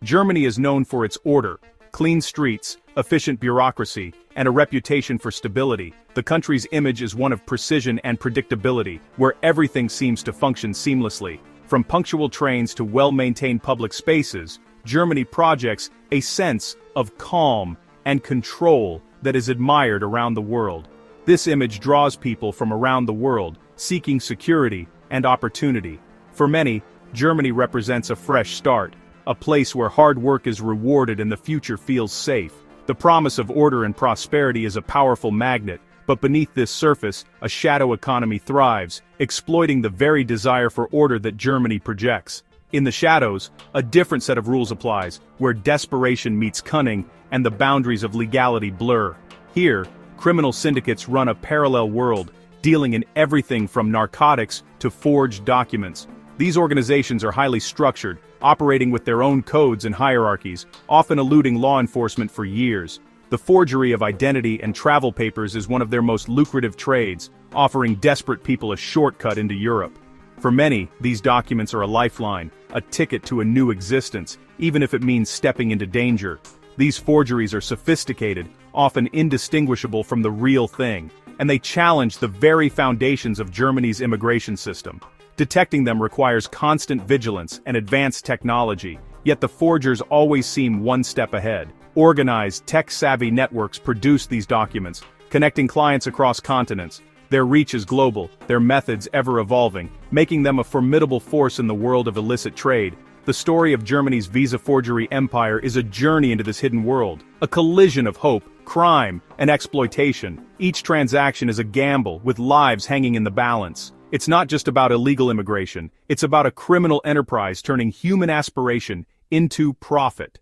Germany is known for its order, clean streets, efficient bureaucracy, and a reputation for stability. The country's image is one of precision and predictability, where everything seems to function seamlessly. From punctual trains to well-maintained public spaces, Germany projects a sense of calm and control that is admired around the world. This image draws people from around the world, seeking security and opportunity. For many, Germany represents a fresh start, a place where hard work is rewarded and the future feels safe. The promise of order and prosperity is a powerful magnet, but beneath this surface, a shadow economy thrives, exploiting the very desire for order that Germany projects. In the shadows, a different set of rules applies, where desperation meets cunning and the boundaries of legality blur. Here, criminal syndicates run a parallel world, dealing in everything from narcotics to forged documents. These organizations are highly structured, operating with their own codes and hierarchies, often eluding law enforcement for years. The forgery of identity and travel papers is one of their most lucrative trades, offering desperate people a shortcut into Europe. For many, these documents are a lifeline, a ticket to a new existence, even if it means stepping into danger. These forgeries are sophisticated, often indistinguishable from the real thing, and they challenge the very foundations of Germany's immigration system. Detecting them requires constant vigilance and advanced technology, yet the forgers always seem one step ahead. Organized, tech-savvy networks produce these documents, connecting clients across continents. Their reach is global, their methods ever-evolving, making them a formidable force in the world of illicit trade. The story of Germany's visa forgery empire is a journey into this hidden world, a collision of hope, crime, and exploitation. Each transaction is a gamble, with lives hanging in the balance. It's not just about illegal immigration, it's about a criminal enterprise turning human aspiration into profit.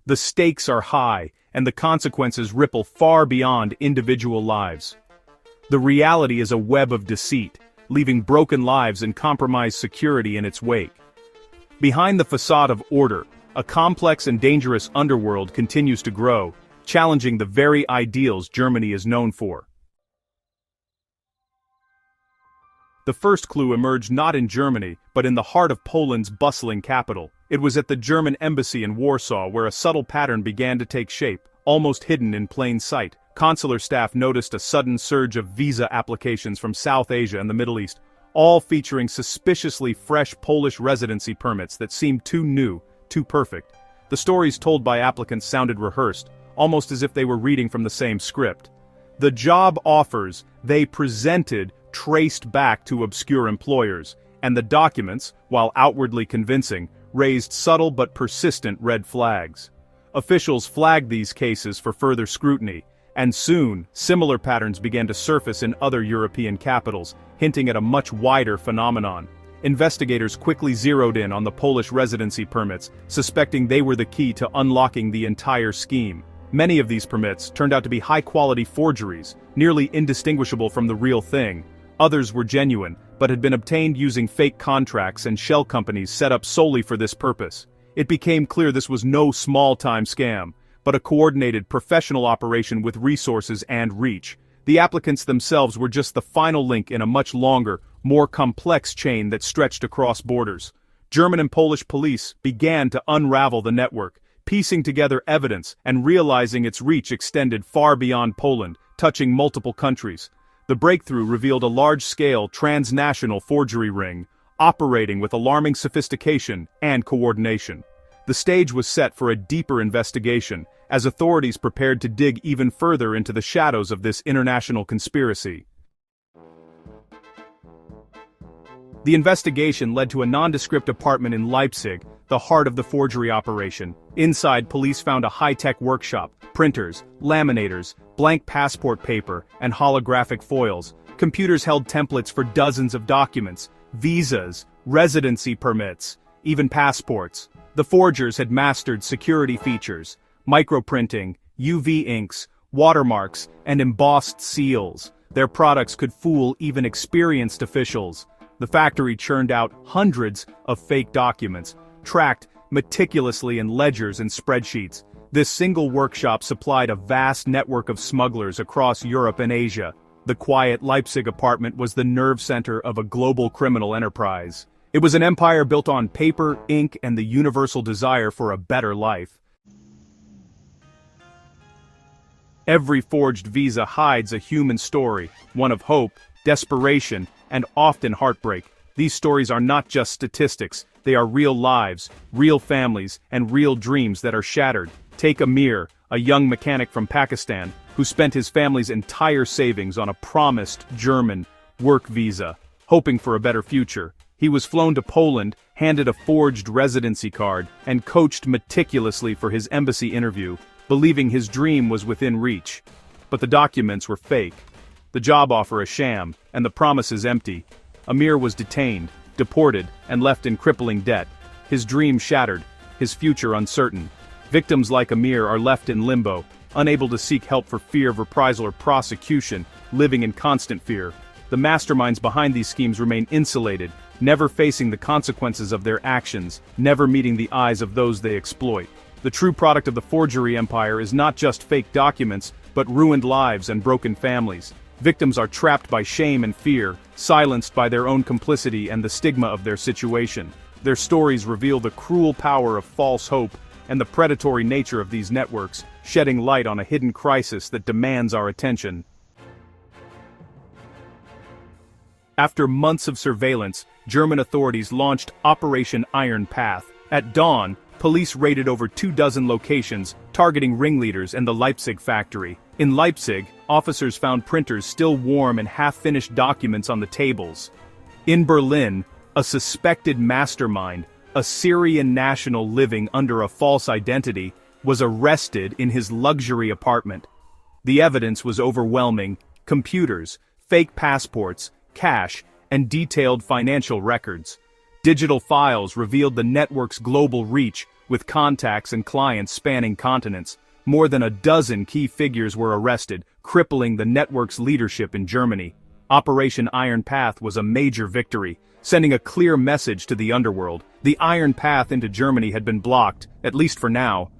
The stakes are high, and the consequences ripple far beyond individual lives. The reality is a web of deceit, leaving broken lives and compromised security in its wake. Behind the facade of order, a complex and dangerous underworld continues to grow, challenging the very ideals Germany is known for. The first clue emerged not in Germany, but in the heart of Poland's bustling capital. It was at the German embassy in Warsaw where a subtle pattern began to take shape, almost hidden in plain sight. Consular staff noticed a sudden surge of visa applications from South Asia and the Middle East, all featuring suspiciously fresh Polish residency permits that seemed too new, too perfect. The stories told by applicants sounded rehearsed, almost as if they were reading from the same script. The job offers they presented traced back to obscure employers, and the documents, while outwardly convincing, raised subtle but persistent red flags. Officials flagged these cases for further scrutiny, and soon, similar patterns began to surface in other European capitals, hinting at a much wider phenomenon. Investigators quickly zeroed in on the Polish residency permits, suspecting they were the key to unlocking the entire scheme. Many of these permits turned out to be high-quality forgeries, nearly indistinguishable from the real thing. Others were genuine, but had been obtained using fake contracts and shell companies set up solely for this purpose. It became clear this was no small-time scam, but a coordinated professional operation with resources and reach. The applicants themselves were just the final link in a much longer, more complex chain that stretched across borders. German and Polish police began to unravel the network, piecing together evidence and realizing its reach extended far beyond Poland, touching multiple countries. The breakthrough revealed a large-scale, transnational forgery ring, operating with alarming sophistication and coordination. The stage was set for a deeper investigation, as authorities prepared to dig even further into the shadows of this international conspiracy. The investigation led to a nondescript apartment in Leipzig, the heart of the forgery operation. Inside, police found a high-tech workshop, printers, laminators, blank passport paper, and holographic foils. Computers held templates for dozens of documents, visas, residency permits, even passports. The forgers had mastered security features, microprinting, UV inks, watermarks, and embossed seals. Their products could fool even experienced officials. The factory churned out hundreds of fake documents, tracked meticulously in ledgers and spreadsheets. This single workshop supplied a vast network of smugglers across Europe and Asia. The quiet Leipzig apartment was the nerve center of a global criminal enterprise. It was an empire built on paper, ink, and the universal desire for a better life. Every forged visa hides a human story, one of hope, desperation, and often heartbreak. These stories are not just statistics, they are real lives, real families, and real dreams that are shattered. Take Amir, a young mechanic from Pakistan, who spent his family's entire savings on a promised German work visa, hoping for a better future. He was flown to Poland, handed a forged residency card, and coached meticulously for his embassy interview, believing his dream was within reach. But the documents were fake, the job offer a sham, and the promises empty. Amir was detained, deported, and left in crippling debt. His dream shattered, his future uncertain. Victims like Amir are left in limbo, unable to seek help for fear of reprisal or prosecution, living in constant fear. The masterminds behind these schemes remain insulated, never facing the consequences of their actions, never meeting the eyes of those they exploit. The true product of the forgery empire is not just fake documents, but ruined lives and broken families. Victims are trapped by shame and fear, silenced by their own complicity and the stigma of their situation. Their stories reveal the cruel power of false hope and the predatory nature of these networks, shedding light on a hidden crisis that demands our attention. After months of surveillance, German authorities launched Operation Iron Path. At dawn, police raided over 24 locations, targeting ringleaders and the Leipzig factory. In Leipzig, officers found printers still warm and half-finished documents on the tables. In Berlin, a suspected mastermind, a Syrian national living under a false identity, was arrested in his luxury apartment. The evidence was overwhelming: computers, fake passports, cash, and detailed financial records. Digital files revealed the network's global reach, with contacts and clients spanning continents. More than a dozen key figures were arrested, crippling the network's leadership in Germany. Operation Iron Path was a major victory, sending a clear message to the underworld. The Iron Path into Germany had been blocked, at least for now.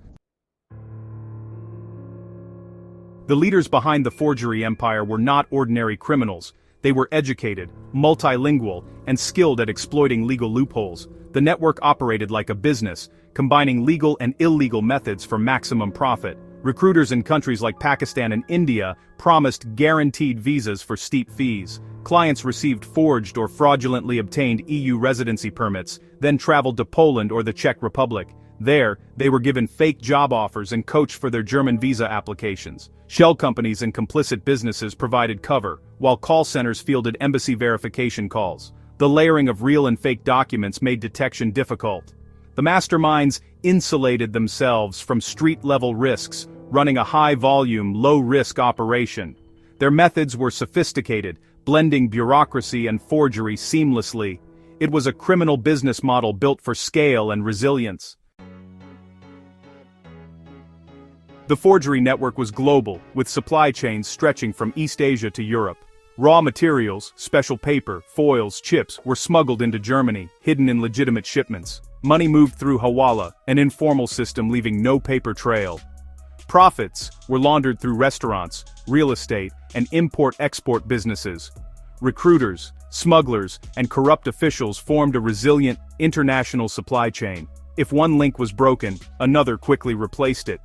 The leaders behind the forgery empire were not ordinary criminals. They were educated, multilingual, and skilled at exploiting legal loopholes. The network operated like a business, combining legal and illegal methods for maximum profit. Recruiters in countries like Pakistan and India promised guaranteed visas for steep fees. Clients received forged or fraudulently obtained EU residency permits, then traveled to Poland or the Czech Republic. There, they were given fake job offers and coached for their German visa applications. Shell companies and complicit businesses provided cover, while call centers fielded embassy verification calls. The layering of real and fake documents made detection difficult. The masterminds insulated themselves from street-level risks, running a high-volume, low-risk operation. Their methods were sophisticated, blending bureaucracy and forgery seamlessly. It was a criminal business model built for scale and resilience. The forgery network was global, with supply chains stretching from East Asia to Europe. Raw materials, special paper, foils, chips were smuggled into Germany, hidden in legitimate shipments. Money moved through hawala, an informal system leaving no paper trail. Profits were laundered through restaurants, real estate, and import-export businesses. Recruiters, smugglers, and corrupt officials formed a resilient, international supply chain. If one link was broken, another quickly replaced it.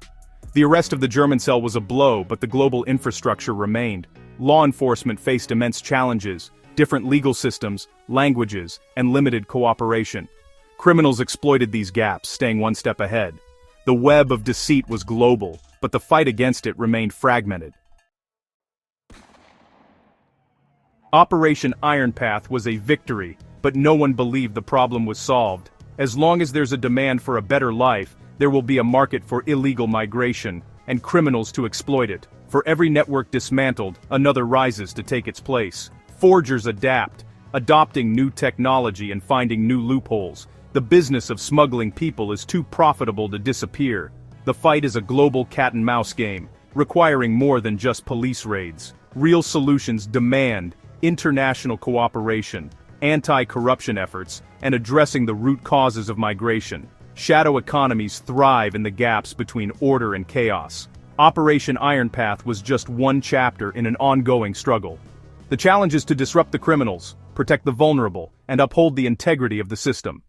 The arrest of the German cell was a blow, but the global infrastructure remained. Law enforcement faced immense challenges: different legal systems, languages, and limited cooperation. Criminals exploited these gaps, staying one step ahead. The web of deceit was global, but the fight against it remained fragmented. Operation Iron Path was a victory, but no one believed the problem was solved. As long as there's a demand for a better life, there will be a market for illegal migration, and criminals to exploit it. For every network dismantled, another rises to take its place. Forgers adapt, adopting new technology and finding new loopholes. The business of smuggling people is too profitable to disappear. The fight is a global cat-and-mouse game, requiring more than just police raids. Real solutions demand international cooperation, anti-corruption efforts, and addressing the root causes of migration. Shadow economies thrive in the gaps between order and chaos. Operation Iron Path was just one chapter in an ongoing struggle. The challenge is to disrupt the criminals, protect the vulnerable, and uphold the integrity of the system.